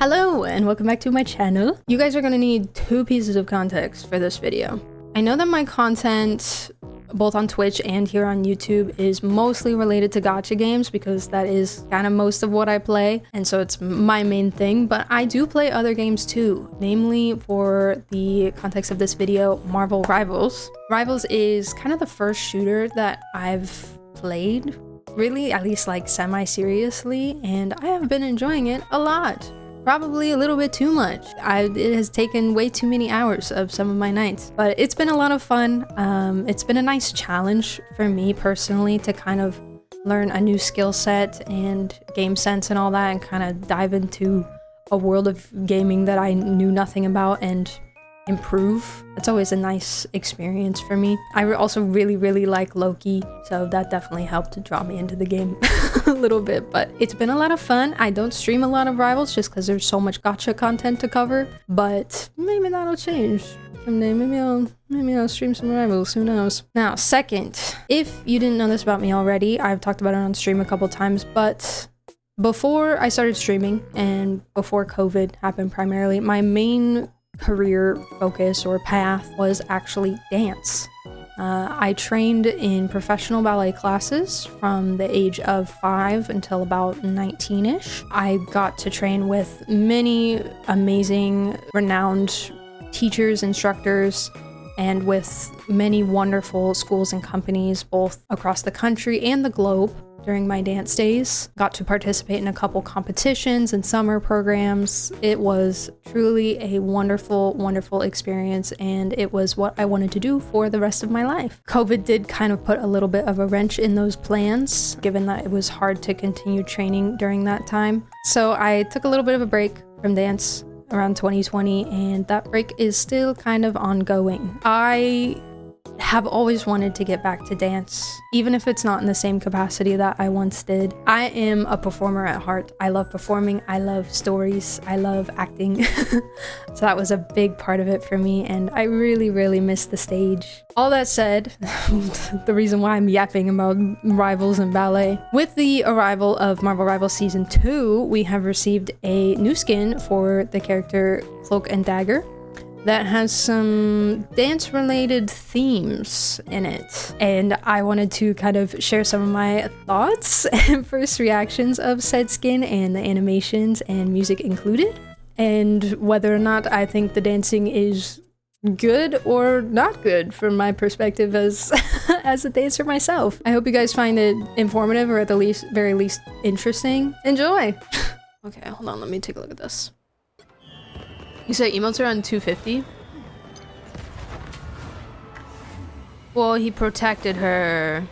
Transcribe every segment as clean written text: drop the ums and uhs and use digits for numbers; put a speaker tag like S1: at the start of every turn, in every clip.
S1: Hello and welcome back to my channel. You guys are gonna need two pieces of context for this video. I know that my content both on Twitch and here on YouTube is mostly related to gacha games because that is kind of most of what I play, and so it's my main thing, but I do play other games too, namely for the context of this video, Marvel Rivals. Rivals is kind of the first shooter that I've played, really, at least like semi-seriously, and I have been enjoying it a lot. Probably a little bit too much. It has taken way too many hours of some of my nights, but it's been a lot of fun. It's been a nice challenge for me personally to kind of learn a new skill set and game sense and all that, and kind of dive into a world of gaming that I knew nothing about and improve. It's always a nice experience for me. I also really like Loki, so that definitely helped to draw me into the game a little bit, but it's been a lot of fun. I don't stream a lot of Rivals just because there's so much gacha content to cover, but maybe that'll change someday. Maybe I'll stream some Rivals, who knows. Now, second, if you didn't know this about me already, I've talked about it on stream a couple times, but before I started streaming and before COVID happened primarily, my main career focus or path was actually dance. I trained in professional ballet classes from the age of 5 until about 19-ish. I got to train with many amazing, renowned teachers, instructors, and with many wonderful schools and companies both across the country and the globe. During my dance days, got to participate in a couple competitions and summer programs. It was truly a wonderful experience, and it was what I wanted to do for the rest of my life. COVID did kind of put a little bit of a wrench in those plans, given that it was hard to continue training during that time. So I took a little bit of a break from dance around 2020, and that break is still kind of ongoing. I have always wanted to get back to dance, even if it's not in the same capacity that I once did. I am a performer at heart. I love performing, I love stories, I love acting. So that was a big part of it for me, and I really miss the stage. All that said, the reason why I'm yapping about Rivals and ballet. With the arrival of Marvel Rivals Season 2, we have received a new skin for the character Cloak Dagger that has some dance-related themes in it. And I wanted to kind of share some of my thoughts and first reactions of said skin and the animations and music included, and whether or not I think the dancing is good or not good from my perspective as as a dancer myself. I hope you guys find it informative, or at the very least interesting. Enjoy! Okay, hold on, let me take a look at this. You said emotes are on 250? Well, he protected her.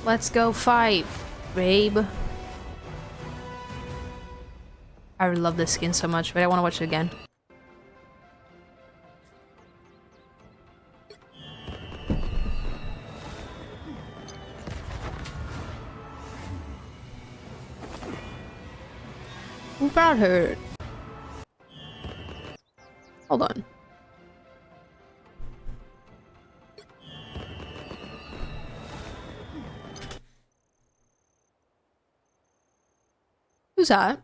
S1: Let's go fight, babe. I love this skin so much, but I want to watch it again. Who brought her? Hold on. Who's that?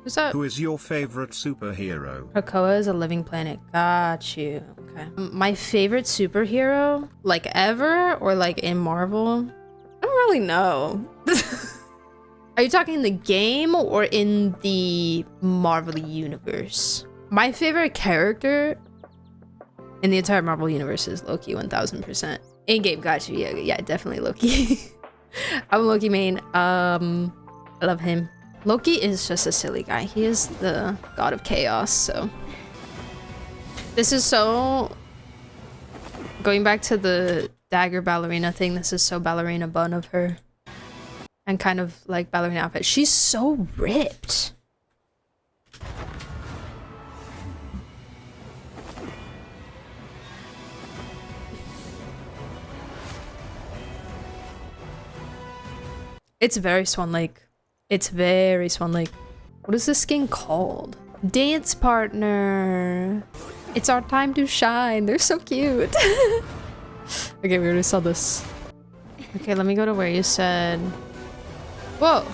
S1: Who's that?
S2: Who is your favorite superhero?
S1: Krakoa is a living planet. Got you. Okay. My favorite superhero? Like ever? Or like in Marvel? I don't really know. Are you talking in the game or in the Marvel universe? My favorite character in the entire Marvel universe is Loki, 1000%. In-game, got you. Yeah, definitely Loki. I'm a Loki main. I love him. Loki is just a silly guy. He is the god of chaos, so. This is so... Going back to the dagger ballerina thing, this is so ballerina bun of her. And kind of like ballerina outfit. She's so ripped. It's very Swan Lake. It's very Swan Lake. What is this skin called? Dance partner. It's our time to shine. They're so cute. Okay, we already saw this. Okay, let me go to where you said... Whoa.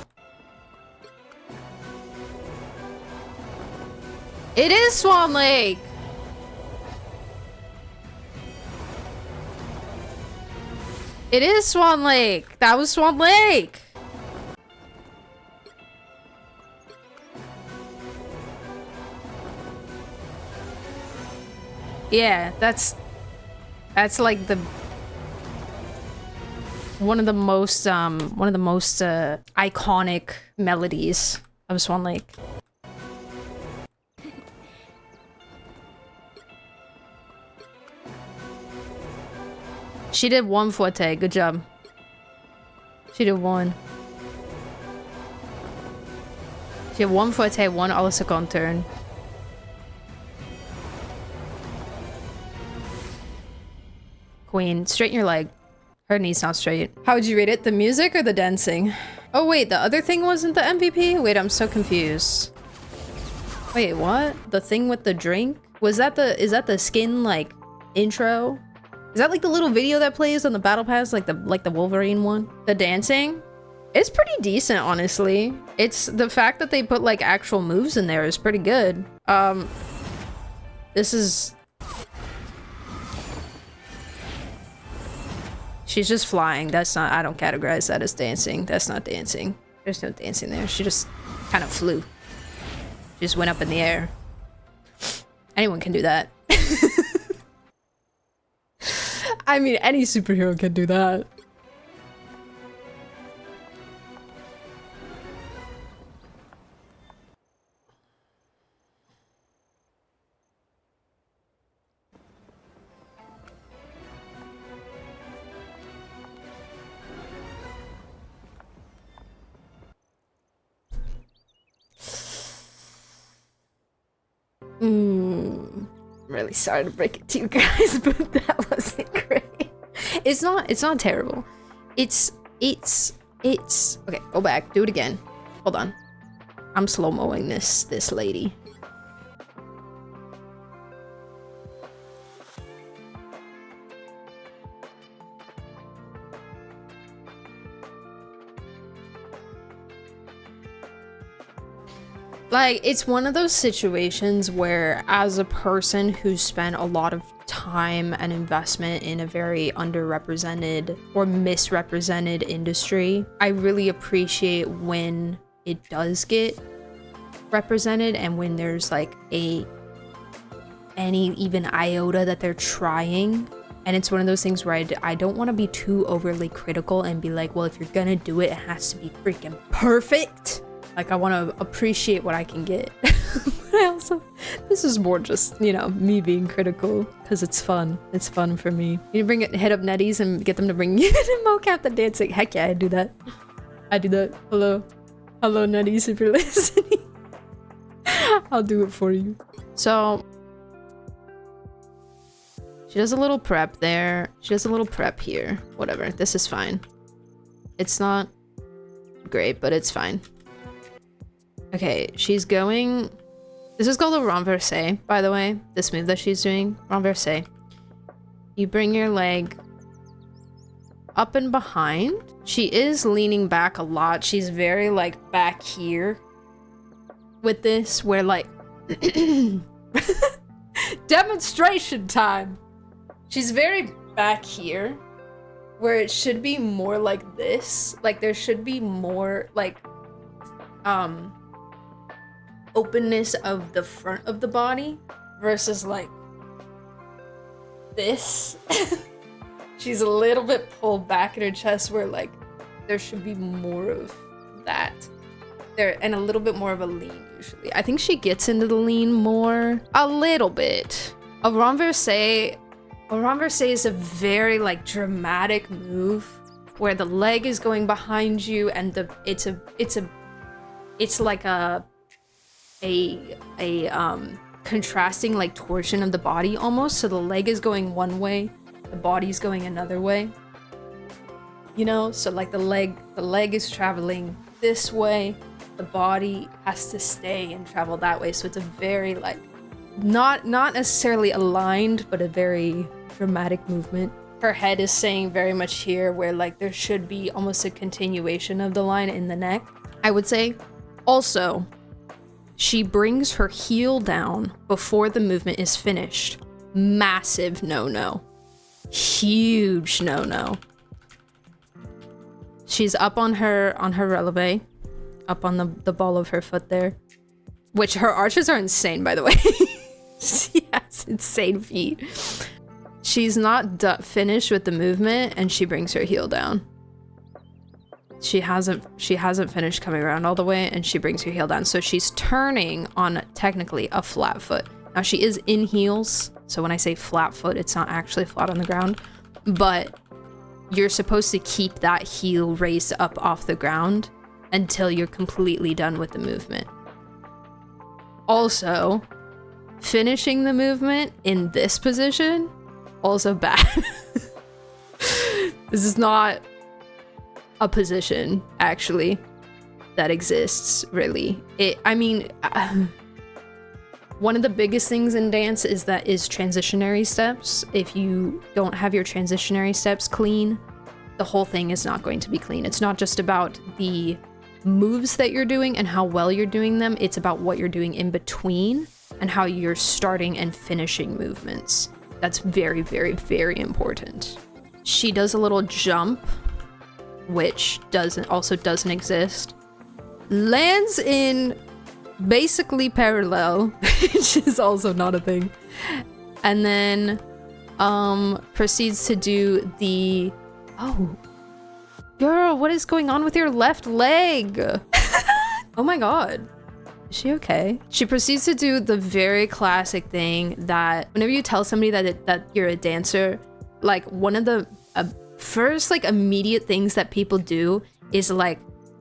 S1: It is Swan Lake! It is Swan Lake! That was Swan Lake! Yeah, that's like the one of the most iconic melodies of Swan Lake. She did one forte, good job. She did one. She had one forte, one a la second turn. Queen, straighten your leg. Her knee's not straight. How would you rate it? The music or the dancing? Oh wait, the other thing wasn't the MVP? Wait, I'm so confused. Wait, what? The thing with the drink? Was that the- is that the skin, like, intro? Is that like the little video that plays on the battle pass, like the Wolverine one? The dancing? It's pretty decent, honestly. It's the fact that they put like actual moves in there is pretty good. This is... She's just flying. That's not- I don't categorize that as dancing. That's not dancing. There's no dancing there. She just kind of flew. She just went up in the air. Anyone can do that. I mean, any superhero can do that. Really sorry to break it to you guys, but that wasn't great. It's not terrible. It's okay, go back, do it again. Hold on. I'm slow-moing this lady. Like, it's one of those situations where, as a person who's spent a lot of time and investment in a very underrepresented or misrepresented industry, I really appreciate when it does get represented and when there's like any even iota that they're trying. And it's one of those things where I don't want to be too overly critical and be like, well, if you're gonna do it, it has to be freaking perfect. Like, I want to appreciate what I can get. But I also, this is more just, you know, me being critical because it's fun. It's fun for me. You bring it, hit up Netties and get them to bring you to mocap the dancing. Heck yeah, I do that. I do that. Hello. Hello, Netties, if you're listening. I'll do it for you. So, she does a little prep there. She does a little prep here. Whatever. This is fine. It's not great, but it's fine. Okay, she's going... This is called a renversé, by the way. This move that she's doing. Renversé. You bring your leg up and behind. She is leaning back a lot. She's very, like, back here with this, where, like... Demonstration time! She's very back here, where it should be more like this. Like, there should be more, like, openness of the front of the body versus like this. She's a little bit pulled back in her chest where like there should be more of that there and a little bit more of a lean usually. I think she gets into the lean more a little bit. A renversé is a very like dramatic move where the leg is going behind you and it's like a contrasting like torsion of the body almost. So the leg is going one way, the body's going another way. You know, so like the leg is traveling this way, the body has to stay and travel that way. So it's a very like not necessarily aligned, but a very dramatic movement. Her head is staying very much here where like there should be almost a continuation of the line in the neck, I would say. Also, she brings her heel down before the movement is finished. Massive no-no. Huge no-no. She's up on her releve, up on the ball of her foot there, which her arches are insane, by the way. She has insane feet. She's not finished with the movement, and she brings her heel down. She hasn't finished coming around all the way, and she brings her heel down. So she's turning on technically a flat foot. Now she is in heels, so when I say flat foot, it's not actually flat on the ground, but you're supposed to keep that heel raised up off the ground until you're completely done with the movement. Also, finishing the movement in this position, also bad. This is not a position, actually, that exists, really. One of the biggest things in dance is transitionary steps. If you don't have your transitionary steps clean, the whole thing is not going to be clean. It's not just about the moves that you're doing and how well you're doing them. It's about what you're doing in between and how you're starting and finishing movements. That's very, very, very important. She does a little jump, which also doesn't exist. Lands in basically parallel, which is also not a thing. And then proceeds to do the... Oh, girl, what is going on with your left leg? Oh my god. Is she okay? She proceeds to do the very classic thing that whenever you tell somebody that you're a dancer, like one of the first like immediate things that people do is like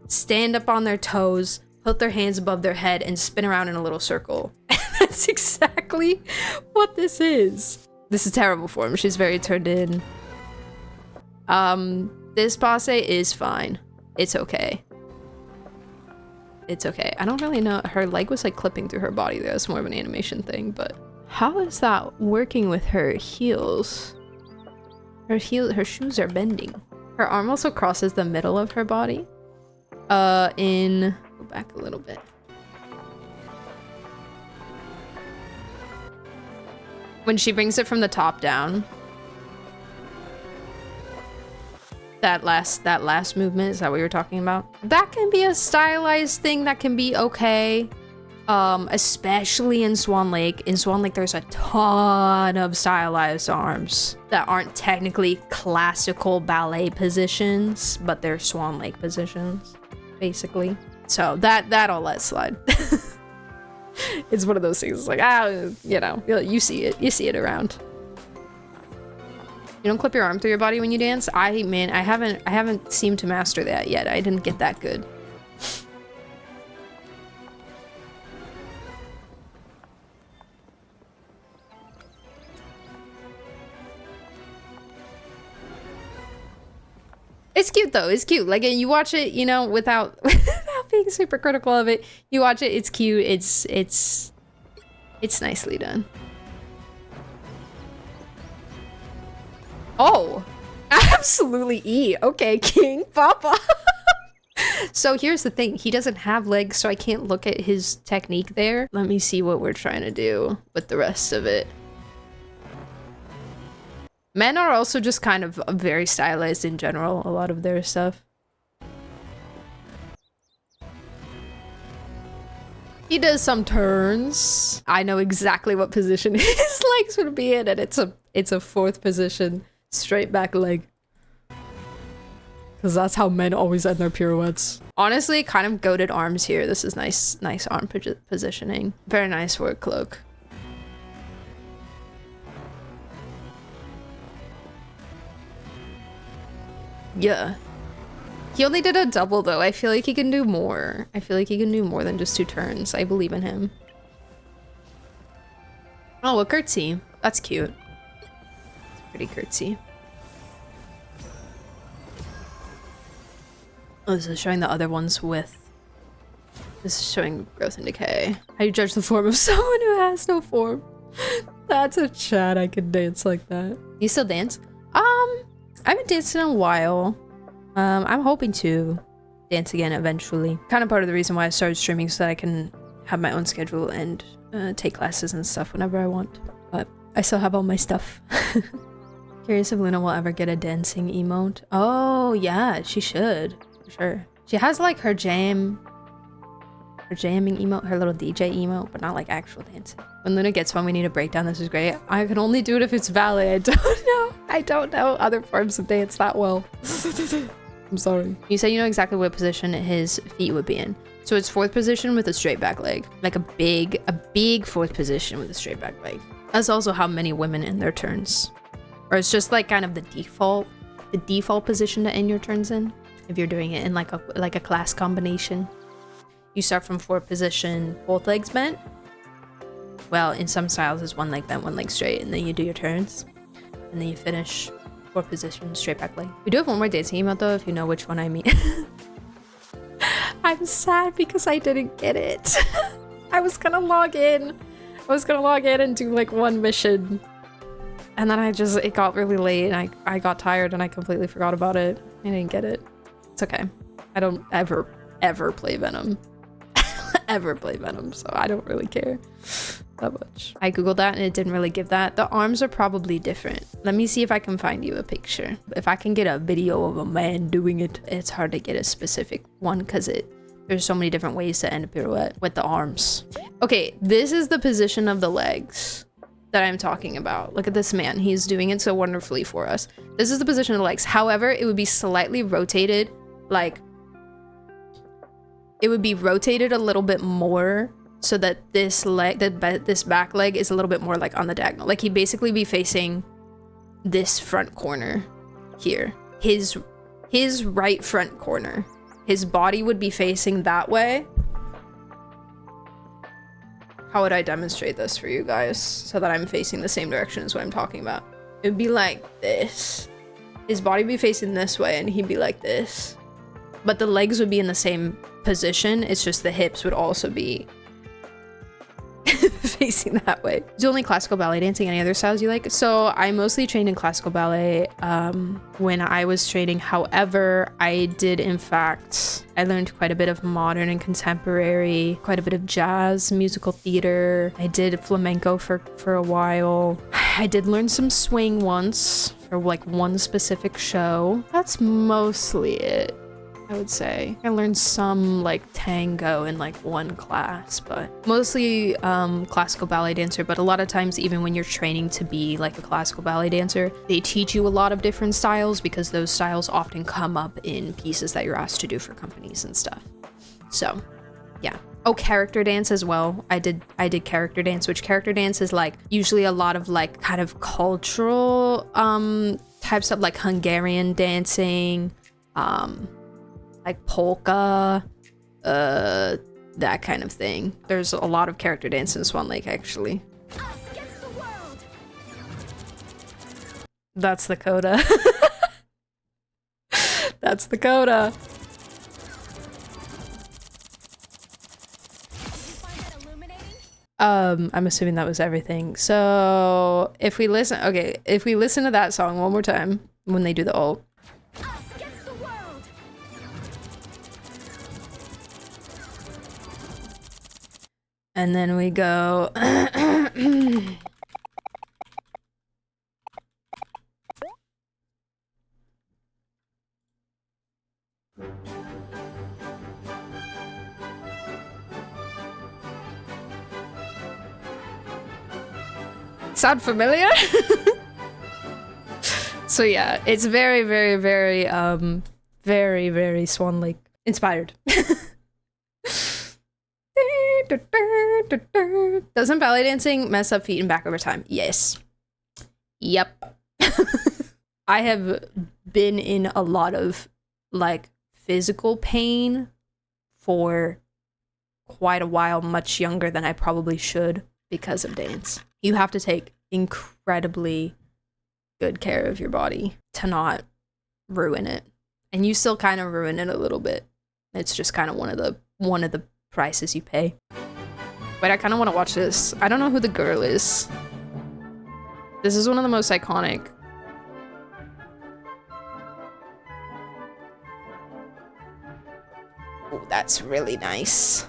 S1: stand up on their toes, put their hands above their head, and spin around in a little circle. That's exactly what this is. This is terrible form. She's very turned in. This passe is fine. It's okay. It's okay. I don't really know. Her leg was like clipping through her body there. It's more of an animation thing, but how is that working with her heels? Her shoes are bending. Her arm also crosses the middle of her body. Go back a little bit. When she brings it from the top down, that last movement, is that what you're talking about? That can be a stylized thing that can be okay. Especially in Swan Lake. In Swan Lake, there's a ton of stylized arms that aren't technically classical ballet positions, but they're Swan Lake positions, basically. So that I'll let slide. It's one of those things. It's like, you see it around. You don't clip your arm through your body when you dance? I haven't seemed to master that yet. I didn't get that good. It's cute though. It's cute. Like you watch it, you know, without being super critical of it. You watch it. It's cute. It's nicely done. Oh, absolutely E. Okay, King Papa. So here's the thing. He doesn't have legs, so I can't look at his technique there. Let me see what we're trying to do with the rest of it. Men are also just kind of very stylized in general, a lot of their stuff. He does some turns. I know exactly what position his legs would be in, and it's a fourth position. Straight back leg. Because that's how men always end their pirouettes. Honestly, kind of goated arms here. This is nice arm positioning. Very nice work, Cloak. Yeah. He only did a double though. I feel like he can do more. I feel like he can do more than just 2 turns. I believe in him. Oh, a curtsy. That's cute. Pretty curtsy. Oh, this is showing the other ones with... This is showing growth and decay. How do you judge the form of someone who has no form? That's a chat. I could dance like that. You still dance? I haven't danced in a while. I'm hoping to dance again eventually. Kind of part of the reason why I started streaming, so that I can have my own schedule and take classes and stuff whenever I want. But I still have all my stuff. Curious if Luna will ever get a dancing emote. Oh yeah, she should, for sure. She has like her jamming emote, her little DJ emote, but not like actual dancing. When Luna gets one, we need a breakdown. This is great. I can only do it if it's ballet. I don't know. I don't know other forms of dance that well. I'm sorry. You say you know exactly what position his feet would be in. So it's fourth position with a straight back leg. Like a big fourth position with a straight back leg. That's also how many women end their turns. Or it's just like kind of the default position to end your turns in. If you're doing it in like a class combination. You start from fourth position, both legs bent. Well, in some styles it's one leg bent, one leg straight, and then you do your turns. And then you finish fourth position, straight back leg. We do have one more dancing emote though, if you know which one I mean. I'm sad because I didn't get it. I was gonna log in. And do like one mission. And then it got really late and I got tired and I completely forgot about it. I didn't get it. It's okay. I don't ever play Venom. Ever play Venom, so I don't really care that much. I googled that and it didn't really give that. The arms are probably different. Let me see if I can find you a picture. If I can get a video of a man doing it, it's hard to get a specific one because there's so many different ways to end a pirouette with the arms. Okay, this is the position of the legs that I'm talking about. Look at this man. He's doing it so wonderfully for us. This is the position of the legs. However, it would be slightly rotated, like it would be rotated a little bit more so that this back leg is a little bit more like on the diagonal. Like he'd basically be facing this front corner here. His right front corner. His body would be facing that way. How would I demonstrate this for you guys so that I'm facing the same direction as what I'm talking about? It would be like this. His body would be facing this way and he'd be like this. But the legs would be in the same position. It's just the hips would also be facing that way. Is it only classical ballet dancing? Any other styles you like? So I mostly trained in classical ballet when I was training. However, I did in fact, I learned quite a bit of modern and contemporary, quite a bit of jazz, musical theater. I did flamenco for a while. I did learn some swing once for like one specific show. That's mostly it, I would say. I learned some like tango in like one class, but mostly classical ballet dancer. But a lot of times, even when you're training to be like a classical ballet dancer, they teach you a lot of different styles because those styles often come up in pieces that you're asked to do for companies and stuff. So yeah. Oh, character dance as well. I did character dance, which character dance is like usually a lot of like kind of cultural types of like Hungarian dancing, like polka, that kind of thing. There's a lot of character dance in Swan Lake, actually. That's the coda. That's the coda. I'm assuming that was everything. So if we listen to that song one more time when they do the ult. And then we go. Sound familiar? So yeah, it's very, very, very, very, very Swan Lake inspired. Doesn't ballet dancing mess up feet and back over time? Yes. Yep. I have been in a lot of like physical pain for quite a while, much younger than I probably should because of dance. You have to take incredibly good care of your body to not ruin it. And you still kind of ruin it a little bit. It's just kind of one of the prices you pay. Wait, I kind of want to watch this. I don't know who the girl is. This is one of the most iconic. Oh, that's really nice.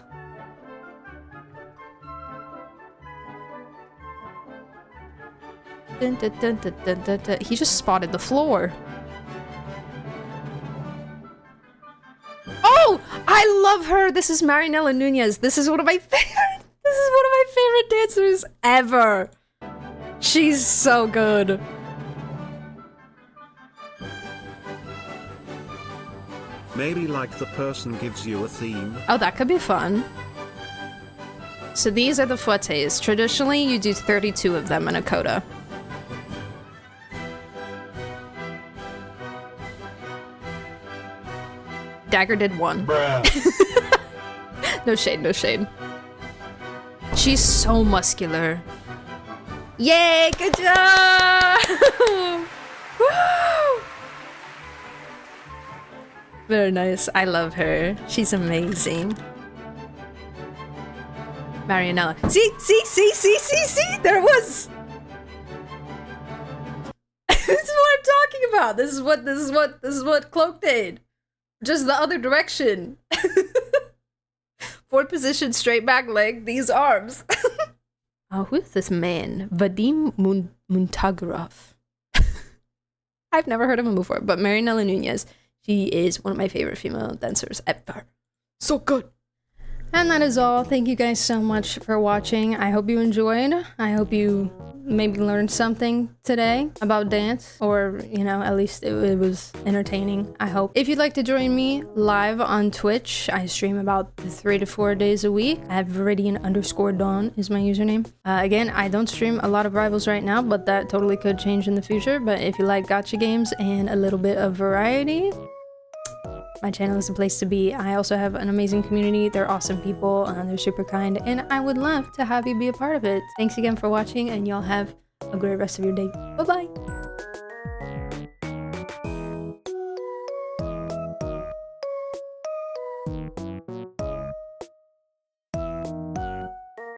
S1: Dun, dun, dun, dun, dun, dun, dun. He just spotted the floor. Oh, I love her. This is Marinella Nunez. This is one of my favorite. This is one of my favorite dancers ever. She's so good.
S2: Maybe like the person gives you a theme.
S1: Oh, that could be fun. So these are the fouettes. Traditionally, you do 32 of them in a coda. Dagger did one. No shade, no shade. She's so muscular. Yay, good job! Woo! Very nice. I love her. She's amazing. Marinella. See? There it was! This is what I'm talking about. This is what Cloak did. Just the other direction. Forward position, straight back leg, these arms. Oh, who is this man? Vadim Muntagarov. I've never heard of him before, but Marinella Nunez, she is one of my favorite female dancers ever. So good. And that is all. Thank you guys so much for watching. I hope you enjoyed. I hope you maybe learned something today about dance, or, you know, at least it was entertaining, I hope. If you'd like to join me live on Twitch, I stream about 3 to 4 days a week. I have viridian_dawn is my username. Again, I don't stream a lot of rivals right now, but that totally could change in the future. But if you like gacha games and a little bit of variety, my channel is the place to be. I also have an amazing community. They're awesome people and they're super kind, and I would love to have you be a part of it. Thanks again for watching, and y'all have a great rest of your day. Bye-bye.